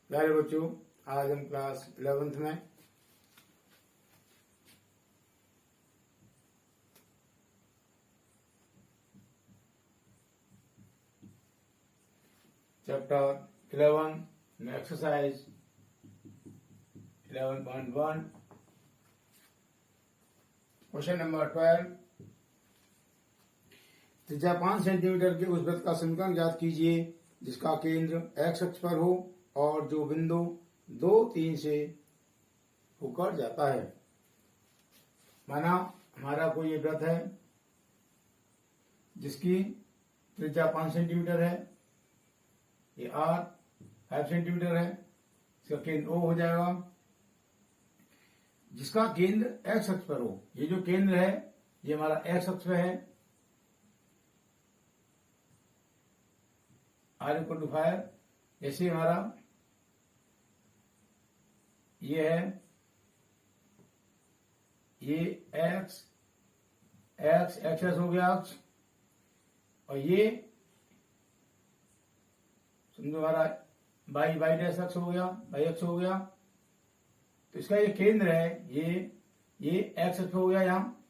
प्यारे बच्चों, आज हम क्लास 11th में चैप्टर 11 में एक्सरसाइज 11.1 क्वेश्चन नंबर 12 त्रिज्या 5 सेंटीमीटर के उस वृत्त का समीकरण ज्ञात कीजिए जिसका केंद्र एक्स अक्ष पर हो और जो बिंदु 2, 3 से होकर जाता है। माना हमारा कोई ये वृत्त है जिसकी त्रिज्या 5 सेंटीमीटर है, ये आर 5 सेंटीमीटर है, इसका केंद्र ओ हो जाएगा, जिसका केंद्र एक्स अक्ष पर हो। ये जो केंद्र है ये हमारा एक्स अक्ष पे है, आर इक्वल टू 5। जैसे हमारा ये है, ये एक्स एक्स हो गया अक्ष, और ये समझो हमारा वाई डैश अक्ष हो गया, वाई अक्ष हो गया। तो इसका ये केंद्र है, ये एक्स अक्ष हो गया, यहाँ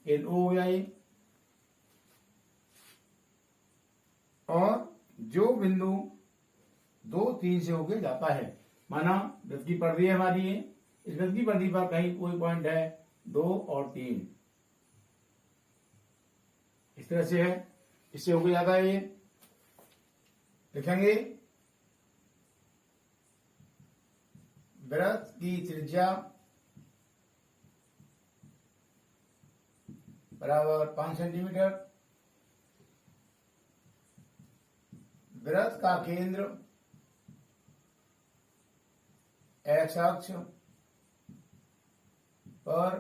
केंद्र ओ हो गया ये, और जो बिंदु 2, 3 से होके जाता है। माना वृत्त की परिधि है हमारी ये, इस वृत्त की परिधि पर कहीं कोई पॉइंट है 2 और 3, इस तरह से है, इससे होके जाता है ये। लिखेंगे वृत्त की त्रिज्या बराबर 5 सेंटीमीटर, वृत्त का केंद्र एक्स अक्ष पर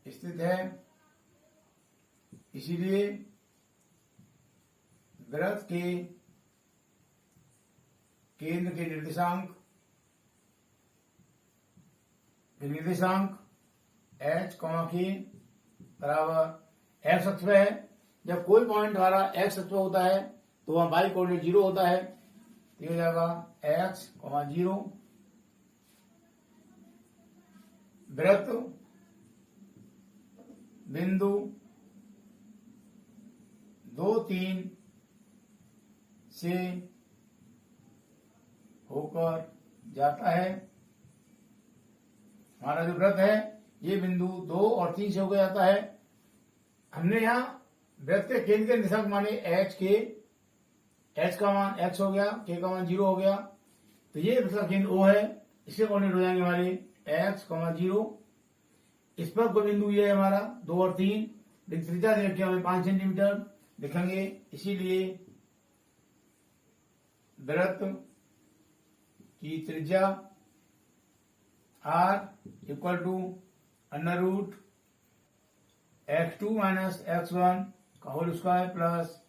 स्थित है, इसीलिए वृत्त के केंद्र के निर्देशांक h, के बराबर एक्स अक्ष पे है। जब कोई पॉइंट हमारा एक्स अक्ष पे होता है तो वहां वाई कोऑर्डिनेट 0 होता है, ये हो जाएगा x, 0। वृत्त बिंदु 2, 3 से होकर जाता है। हमारा जो वृत्त है ये बिंदु 2 और 3 से होकर जाता है। हमने यहाँ वृत्त के केंद्र के निर्देशांक माने h का मान x हो गया, k का मान 0 हो गया, तो ये वृत्त का केंद्र O है, इसके कोऑर्डिनेट हो जाएंगे हमारे x, 0। इस पर कोई बिंदु ये है हमारा 2 और 3, त्रिज्या दे रखी है हमें 5 सेंटीमीटर लिखेंगे, इसीलिए वृत्त की त्रिज्या r equal to √ x2 minus x1 का whole square plus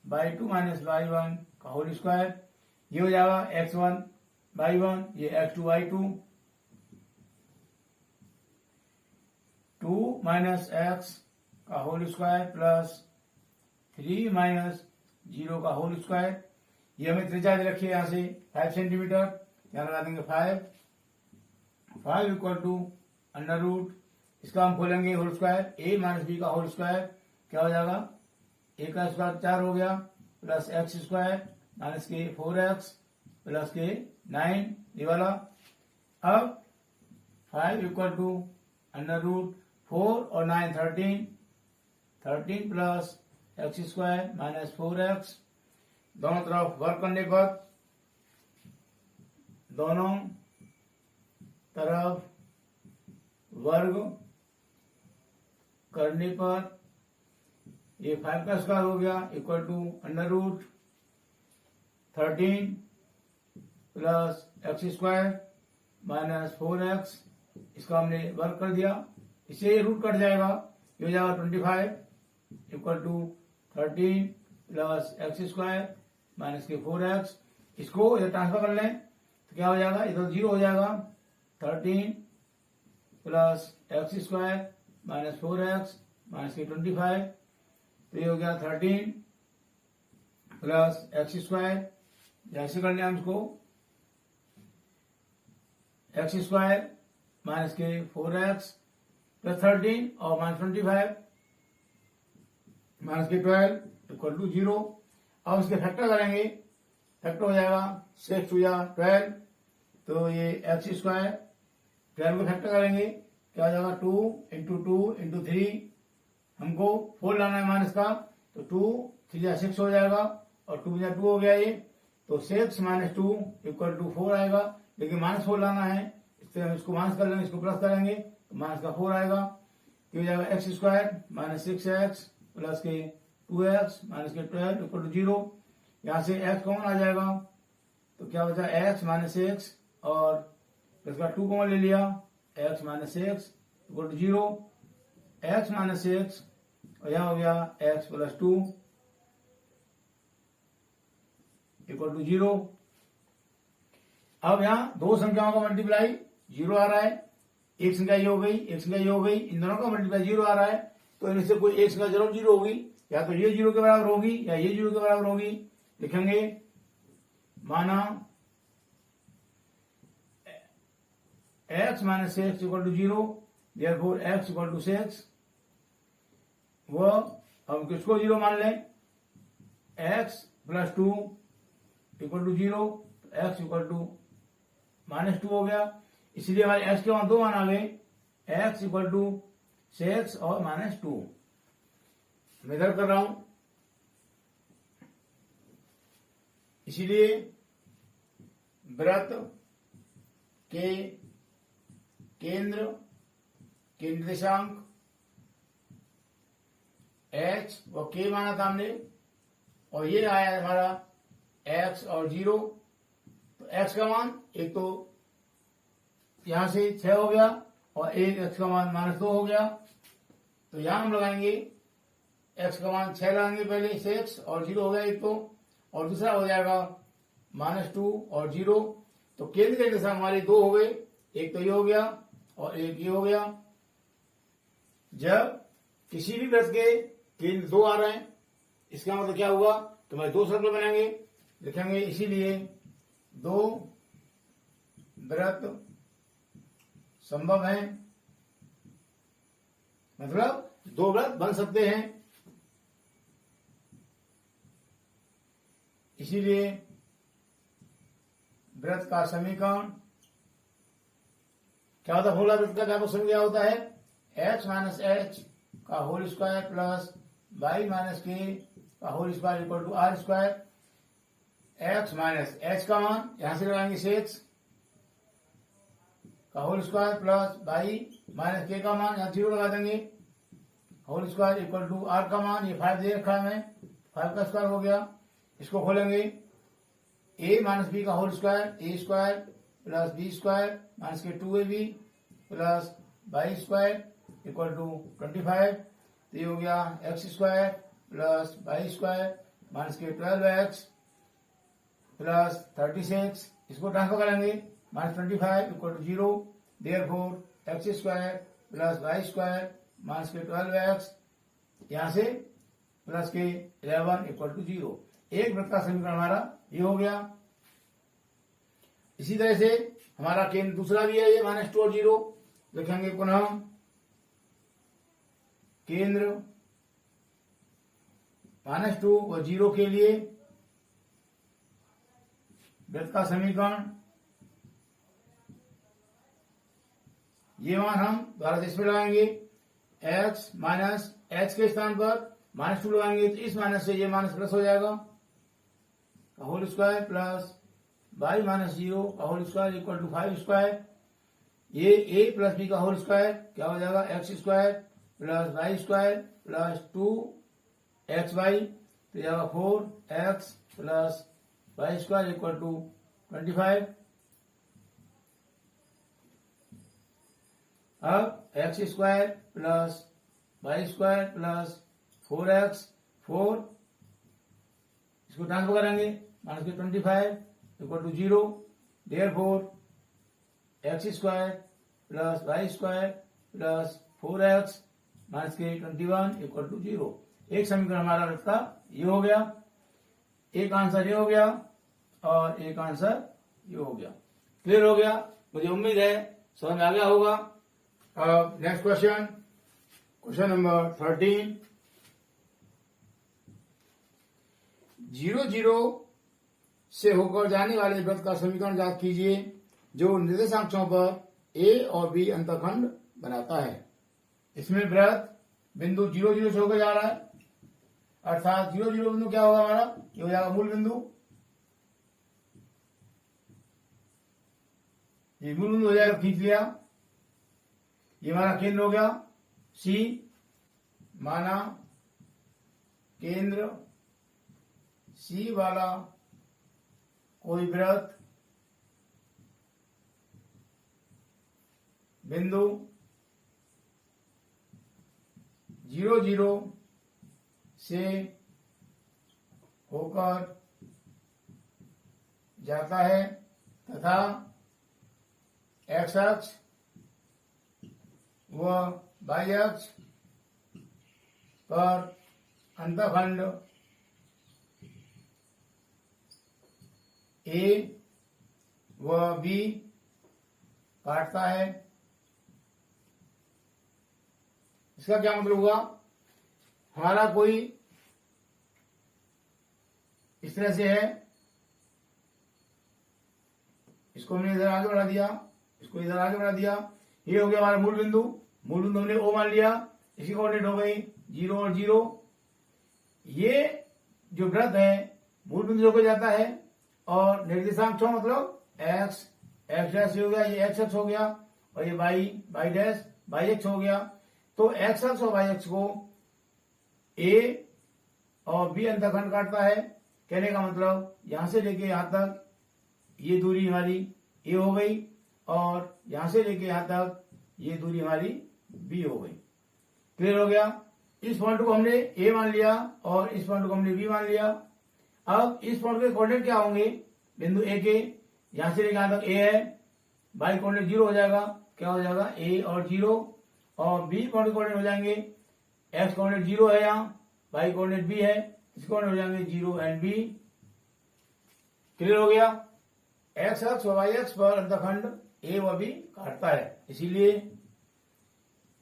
y2 minus y1 का होल स्क्वायर। ये हो जाएगा x1 y1, ये x2 y2, 2 माइनस x का होल स्क्वायर प्लस 3 माइनस 0 का होल स्क्वायर। ये हमें त्रिज्या दे रखी है यहाँ से 5 सेंटीमीटर, यहाँ लगा देंगे 5 इक्वल टू √ इसका हम खोलेंगे whole square, a minus b का होल स्क्वायर क्या हो जाएगा, a का स्क्वायर 4 हो गया, प्लस x स्क्वायर माइनस के 4x प्लस के 9, ये वाला। अब 5 इक्वल टू √ 4 और 9 13 plus x square minus 4x। दोनों तरफ वर्क करने पर, दोनों तरफ वर्ग करने पर ये 5 का स्क्वायर हो गया equal to √ 13 plus x square minus 4x। इसका हमने वर्क कर दिया, इससे ये रूट कट जाएगा, ये हो जाएगा 25 equal to 13 plus x square minus के 4x। इसको ये ट्रांसफर कर लें तो क्या हो जाएगा, इधर 0 हो जाएगा, 13 plus x square minus 4x minus के 25, तो ये हो गया 13 प्लस x स्क्वायर जैसे कर लिया हमको एक्स स्क्वायर माइनस के 4x प्लस 13 और माइनस 25 माइनस के 12 इक्वल टू 0। अब इसके फैक्टर करेंगे, फैक्टर हो जाएगा 6 टू या 12, तो ये एक्स स्क्वायर 12 को फैक्टर करेंगे क्या हो जाएगा 2 इंटू 2 इंटू 3, हमको 4 लाना है माइनस का, तो 2 3 या 6 हो जाएगा और 2 या 2 हो गया ये, तो 6 माइनस 2 इक्वल टू 4 आएगा, लेकिन माइनस 4 लाना है, इससे हम इसको माइनस कर लेंगे, इसको प्लस करेंगे तो माइनस का 4 आएगा, तो हो जाएगा x square minus 6x plus के 2x माइनस के 12 इक्वल टू 0। यहाँ से x कॉमन आ जाएगा तो क्या बचा x माइनस 6 और प्लस का 2 कॉमन ले लिया, x minus 6 equal to 0, x minus 6 और यहाँ हो गया x प्लस 2 इक्वल टू 0। अब यहाँ दो संख्याओं का मल्टीप्लाई 0 आ रहा है, एक संख्या ये हो गई, एक संख्या ये हो गई, इन दोनों का मल्टीप्लाई 0 आ रहा है, तो इनमें से कोई एक संख्या जरूर 0 होगी, या तो ये 0 के बराबर होगी या ये 0 के बराबर होगी। लिखेंगे माना x minus 6 equal to 0, therefore x equal to 6, वो हम किसको 0 मान लें, x plus 2 equal to 0, x equal to minus 2 हो गया, इसलिए हमारे x के वहां 2 मान आ गए, x इक्वल टू 6 और माइनस 2। मैं इधर कर रहा हूं, इसीलिए वृत्त के केंद्र के निर्देशांक h व k माना था हमने, और ये आया हमारा x और 0, तो x का मान एक तो यहां से 6 हो गया और एक x का मान माइनस 2 हो गया, तो यहां हम लगाएंगे x का मान 6 लगाएंगे पहले 6 और 0 हो गया एक तो, और दूसरा हो जाएगा माइनस 2 और 0, तो केंद्र के निर्देशांक हमारे 2 हो गए, एक तो ये हो गया और एक ये हो गया। जब किसी भी वृत्त के केंद्र 2 आ रहे हैं, इसका मतलब क्या हुआ, तो हमारे 2 सर्कल बनाएंगे, लिखेंगे इसीलिए 2 वृत्त संभव है, मतलब 2 वृत्त बन सकते हैं, इसीलिए वृत्त का समीकरण क्या होता है, फॉर्मूला वृत्त का क्या क्या होता है, x माइनस एच का whole square plus y minus k का whole square equal to r square, x minus h का मान यहां से लगाएंगे 6 का whole square plus y minus k का मान यहां 0 लगा देंगे, whole square equal to r का मान ये 5 दे रखा है हमें, 5 का स्क्वायर हो गया, इसको खोलेंगे a माइनस बी का whole square, A square plus B square minus के 2ab plus Y square equal to 25, तो ये हो गया X square plus Y square minus के 12x प्लस 36, इसको ट्रांसफर करेंगे minus 25 equal to 0, therefore x square plus Y square minus के 12x यहां से प्लस के 11 इक्वल टू 0। एक वृत्त का समीकरण हमारा ये हो गया। इसी तरह से हमारा केंद्र दूसरा भी है, ये माइनस 2 और 0, लिखेंगे पुनः केंद्र माइनस 2 और 0 के लिए वृत्त का समीकरण, ये मान हम द्वारा इस पे लगाएंगे, x माइनस एच के स्थान पर माइनस 2 लगाएंगे, तो इस माइनस से ये माइनस प्लस हो जाएगा, का whole square plus y minus 0 का whole square equal to 5 square, ये a प्लस b का होल स्क्वायर क्या हो जाएगा, x square plus Y square plus 2xy, तो जाएगा 4x plus Y square equal to 25। अब x square plus Y square plus 4x 4, इसको ट्रांसफर करेंगे माइनस के 25 equal to 0, therefore x square plus Y square plus 4x minus के 21 equal to 0। एक समीकरण हमारा वृत्त का ये हो गया, एक आंसर ये हो गया। और एक आंसर ये हो गया। क्लियर हो गया? मुझे उम्मीद है समझ में आ गया होगा। अब नेक्स्ट क्वेश्चन, क्वेश्चन नंबर 13। 0 0 से होकर जाने वाले वृत्त का समीकरण ज्ञात कीजिए जो निर्देशांकों पर ए और बी अंतखंड बनाता है। इसमें वृत्त बिंदु 0 0 से होकर जा रहा है, अर्थात 0 0 बिंदु क्या होगा हमारा, ये हो जाएगा मूल बिंदु। ये मूल बिंदु हो जाएगा, खींच लिया। ये हमारा केंद्र हो गया सी, माना केंद्र सी वाला कोई वृत्त बिंदु 0 0 से होकर जाता है तथा एक्स अक्ष व वाई अक्ष पर अंतखंड ए व बी काटता है। इसका क्या मतलब हुआ, हमारा कोई इस तरह से है, इसको हमने इधर आगे बढ़ा दिया, इसको इधर आगे बढ़ा दिया। ये हो गया हमारा मूल बिंदु। मूल बिंदु हमने ओ मान लिया, इसकी कोऑर्डिनेट हो गई 0 और 0। ये जो वृत्त है मूल बिंदु होकर जाता है और निर्देशांक छो मतलब एक्स डैश हो गया, ये एक्स एक्स हो गया, और ये वाई डैश वाई एक्स हो गया। तो एक्स एक्स और वाई एक्स को ए और बी अंतखंड काटता है। कहने का मतलब यहां से लेके यहां तक ये दूरी हमारी ए हो गई और यहां से लेके यहां तक ये दूरी हमारी बी हो गई। क्लियर हो गया? इस पॉइंट को हमने ए मान लिया और इस पॉइंट को हमने बी मान लिया। अब इस पॉइंट के कोऑर्डिनेट क्या होंगे, बिंदु ए के यहां से लेके यहां तक ए है, वाई कोऑर्डिनेट 0 हो जाएगा, क्या हो जाएगा ए और 0, और बी पॉइंट कोऑर्डिनेट हो जाएंगे, एक्स कोऑर्डिनेट 0 है यहाँ, वाई कोऑर्डिनेट बी है, इसके कोऑर्डिनेट हो जाएंगे 0 एंड बी। क्लियर हो गया? एक्स अक्ष और वाई अक्ष पर अंतखंड ए व बी काटता है, इसीलिए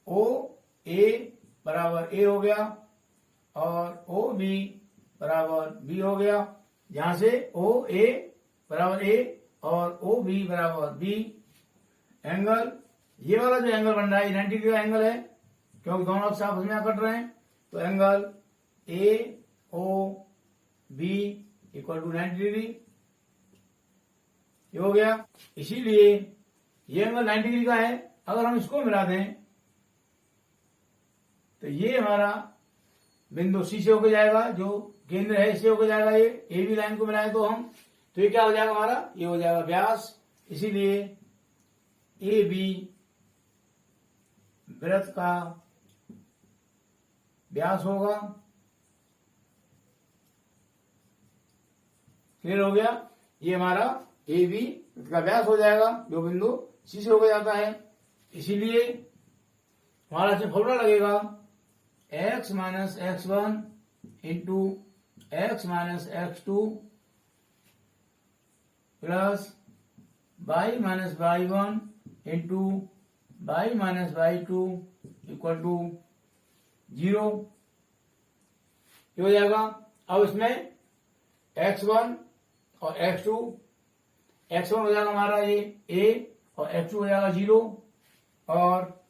ओ ए बराबर ए हो गया और ओ बी बराबर बी हो गया। यहां से ओ ए बराबर ए और ओ बी बराबर बी। एंगल, ये वाला जो एंगल बन रहा है 90 डिग्री का एंगल है, क्योंकि दोनों अक्ष आपस में कट रहे हैं। तो angle A O B equal to 90 degree, ये हो गया। इसीलिए ये एंगल 90 डिग्री का है। अगर हम इसको मिला दें तो ये हमारा बिंदु सी से होकर जाएगा, जो केंद्र है इससे होकर जाएगा। ये ए बी लाइन को मिलाए तो हम, तो ये क्या हो जाएगा हमारा, ये हो जाएगा व्यास। इसीलिए ए बी वृत्त का व्यास होगा। क्लियर हो गया? ये हमारा ए बी वृत्त का व्यास हो जाएगा, जो बिंदु सी से होकर जाता है। इसीलिए हमारा इसमें फॉर्मूला लगेगा x minus x1 into x minus x2 plus y minus y1 into y minus y2 equal to 0, ये हो जाएगा। अब इसमें x1 और x2, x1 हो जाएगा हमारा ये a और x2 हो जाएगा 0, और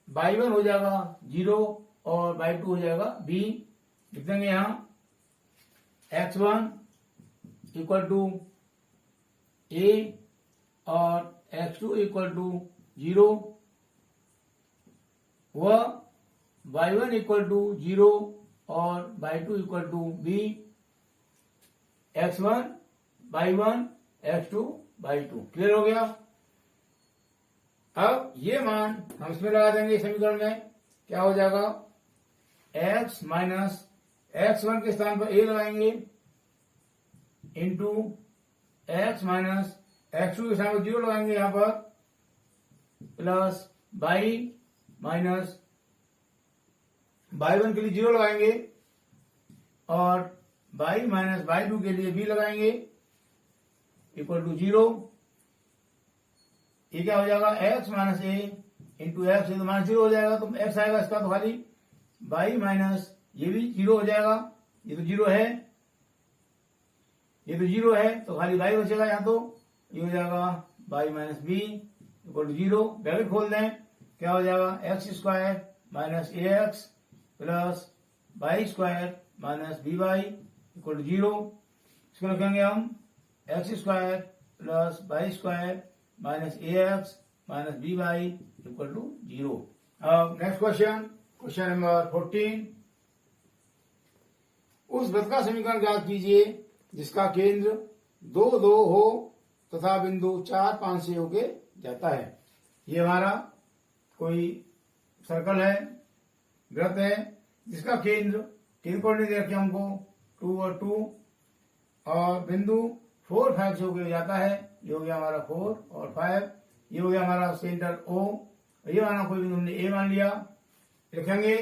y1 हो जाएगा 0 और y2 हो जाएगा b। लिख देंगे यहां x1 इक्वल टू a और x2 इक्वल टू 0 व y1 इक्वल टू 0 और y2 equal to b। x1 y1 x2 y2। Clear हो गया? अब ये मान हम इसमें लगा देंगे समीकरण में, क्या हो जाएगा, x माइनस x1 के स्थान पर a लगाएंगे इंटू x माइनस x2 के स्थान पर 0 लगाएंगे यहां पर, प्लस y माइनस y1 के लिए 0 लगाएंगे और y माइनस y2 के लिए b लगाएंगे। Equal to 0। ये क्या हो जाएगा, x minus a into x, तो माइनस 0 हो जाएगा, तो x आएगा इसका तो खाली y माइनस, ये भी 0 हो जाएगा, ये तो 0 है, ये तो 0 है, तो खाली y बचेगा यहाँ, तो ये हो जाएगा y minus b equal to 0। Bracket खोल दें, क्या हो जाएगा, x square minus a x plus Y square minus b y equal to 0। इसको लिखेंगे हम x square plus Y square minus a x minus b y equal to 0। अब next question, question number 14। उस वृत्त का समीकरण ज्ञात कीजिए जिसका केंद्र 2 2 हो तथा बिंदु 4 5 से होके जाता है। ये हमारा कोई सर्कल है, वृत्त है, जिसका केंद्र कोऑर्डिनेट दे रखे हमको 2 और 2 और बिंदु 4 5 से होके जाता है। ये हो गया हमारा 4 और 5, ये हो गया हमारा सेंटर O, ये हमारा कोई बिंदु हमने A मान लिया। लिखेंगे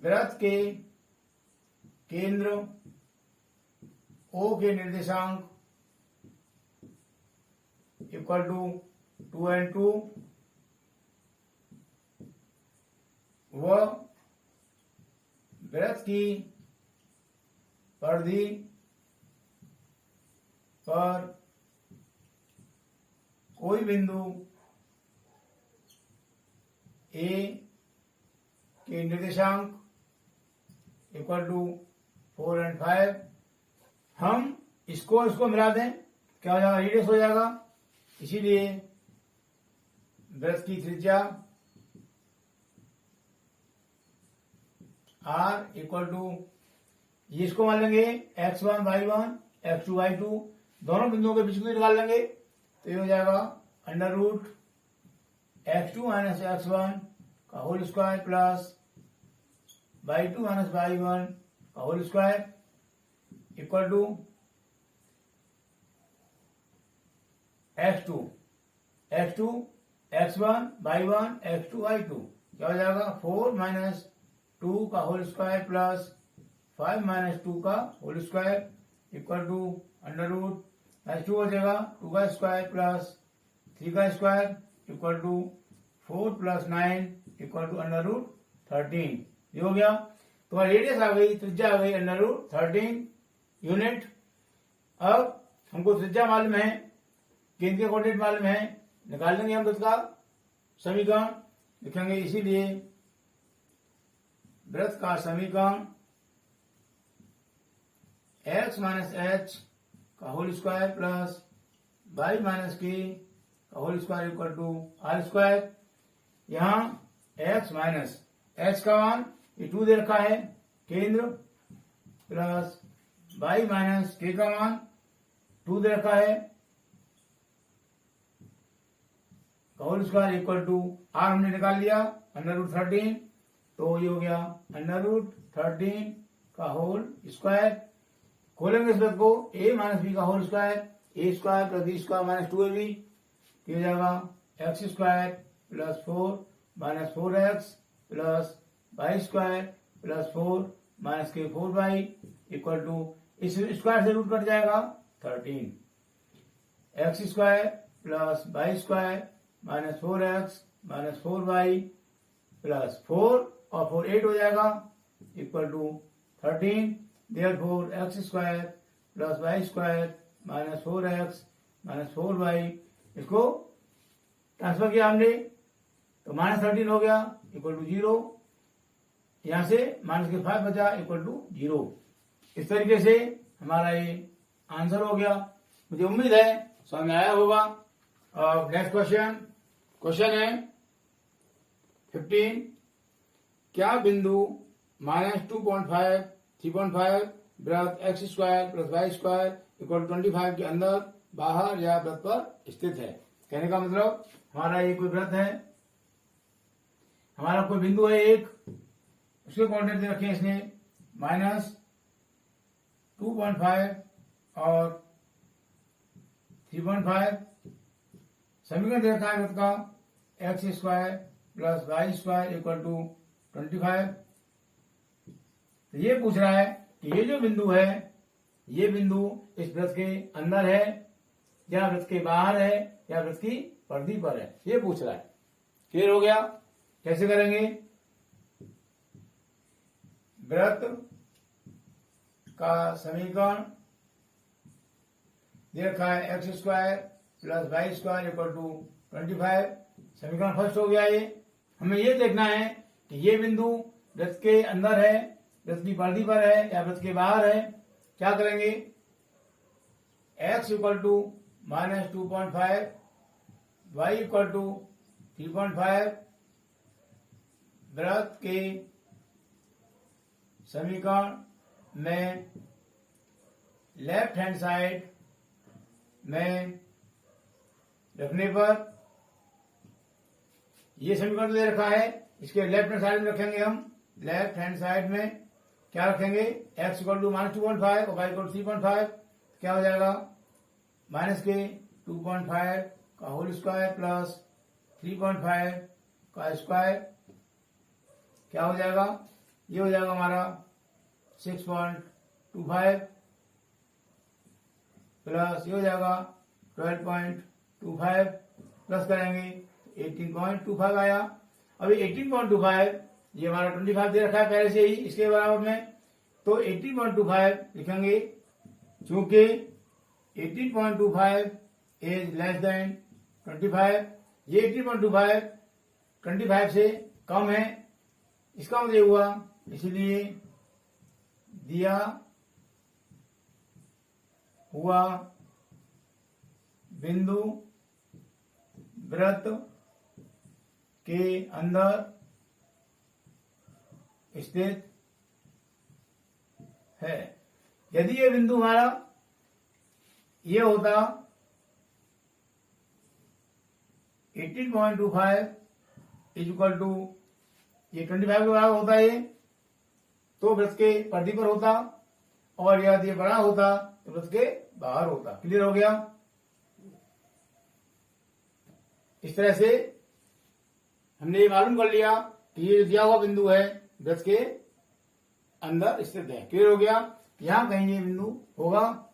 वृत्त के केंद्र O के निर्देशांक इक्वल टू 2 and 2 व वृत्त की परिधि पर कोई बिंदु A के निर्देशांक इक्वल टू 4 and 5। हम इसको मिला दें, क्या हो जाएगा, रेडियस हो जाएगा, इसीलिए वृत्त की त्रिज्या r इक्वल टू, ये इसको मान लेंगे x1 y1 x2 y2, दोनों बिंदुओं के बीच में निकाल लेंगे, तो ये हो जाएगा under root x2 minus x1 का whole square plus y2 minus y1 का whole square equal to x2 x1 y1 x2 y2, क्या हो जाएगा 4 माइनस 2 का होल स्क्वायर प्लस 5 माइनस 2 का whole square equal to under root x2 हो जाएगा 2 का स्क्वायर प्लस 3 का square equal to 4 plus 9 equal to under root 13। ये हो गया, तो रेडियस आ गई, त्रिज्या आ गई अंडर रूट 13 यूनिट। अब हमको त्रिज्या मालूम है, केंद्र के कोऑर्डिनेट मालूम है, निकाल लेंगे हम वृत्त का समीकरण। लिखेंगे इसीलिए वृत्त का समीकरण x माइनस एच का whole square plus y minus k का whole square equal to r square. यहाँ x माइनस एच का मान ये 2 दे रखा है केंद्र, प्लस y माइनस के का मान 2 दे रखा है whole square equal to r हमने निकाल लिया अंडर रूट 13, तो ये हो गया अंडर रूट 13 का होल स्क्वायर। खोलेंगे इस वृत्त को, a माइनस बी का whole square, A square plus B square minus 2ab, हो जाएगा x square plus 4 minus 4x plus Y square plus 4 minus के 4y इक्वल टू, इस स्क्वायर से रूट कट जाएगा 13, X square plus Y square minus 4x minus 4y plus 4 और 4 8 हो जाएगा equal to 13। Therefore x square plus Y square minus 4x minus 4y, इसको transfer किया हमने तो माइनस 13 हो गया इक्वल टू 0, यहां से माइनस के 5 बचा इक्वल टू 0। इस तरीके से हमारा ये आंसर हो गया। मुझे उम्मीद है समझ में आया होगा। और नेक्स्ट क्वेश्चन है 15, क्या बिंदु माइनस 2.5 3.5 वृत्त x square plus Y square equal 25 के अंदर, बाहर या वृत्त पर स्थित है। कहने का मतलब हमारा ये कोई वृत्त है, हमारा कोई बिंदु है एक, उसके कोऑर्डिनेट दे रखे हैं इसने माइनस 2.5 और 3.5। समीकरण दे रखा है वृत्त का x square plus Y square equal to 25। तो ये पूछ रहा है कि ये जो बिंदु है ये बिंदु इस वृत्त के अंदर है या वृत्त के बाहर है या वृत्त की परिधि पर है, ये पूछ रहा है। क्लियर हो गया? कैसे करेंगे? वृत्त का समीकरण दे रखा है x स्क्वायर plus Y square equal to 25। समीकरण फर्स्ट हो गया ये। हमें ये देखना है कि ये बिंदु वृत्त के अंदर है, वृत्त की परिधि पर है या वृत्त के बाहर है। क्या करेंगे? x equal to minus 2.5, y equal to 3.5। वृत्त के समीकरण में लेफ्ट हैंड साइड में रखने पर ये समीकरण दे रखा है, इसके लेफ्ट हैंड साइड में रखेंगे हम। लेफ्ट हैंड साइड में क्या रखेंगे? x इक्वल टू माइनस 2.5 और y इक्वल टू 3.5। क्या हो जाएगा? माइनस के 2.5 का होल स्क्वायर प्लस 3.5 का स्क्वायर। क्या हो जाएगा? ये हो जाएगा हमारा 6.25 प्लस ये हो जाएगा 12.25 प्लस करेंगे 18.25 आया। अभी 18.25 ये हमारा 25 दे रखा है पहले से ही इसके बराबर में, तो 18.25 लिखेंगे चूंकि 18.25 इज लेस देन 25। ये 18.25 25 से कम है, इसका मतलब हुआ, इसलिए दिया हुआ बिंदु वृत्त के अंदर स्थित है। यदि ये बिंदु हमारा ये होता 18.25 इज इक्वल टू ये 25 के बराबर होता है, तो वृत्त के परिधि पर होता, और यदि ये बड़ा होता तो वृत्त के बाहर होता। क्लियर हो गया? इस तरह से हमने ये मालूम कर लिया कि ये दिया हुआ बिंदु है वृत्त के अंदर स्थित है। क्लियर हो गया? यहां कहीं ये बिंदु होगा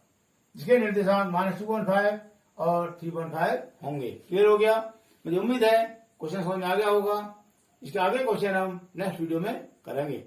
जिसके निर्देशांक -2.5 और 3.5 होंगे। क्लियर हो गया? मुझे उम्मीद है क्वेश्चन समझ में आ गया होगा। इसके आगे क्वेश्चन हम नेक्स्ट वीडियो में करेंगे।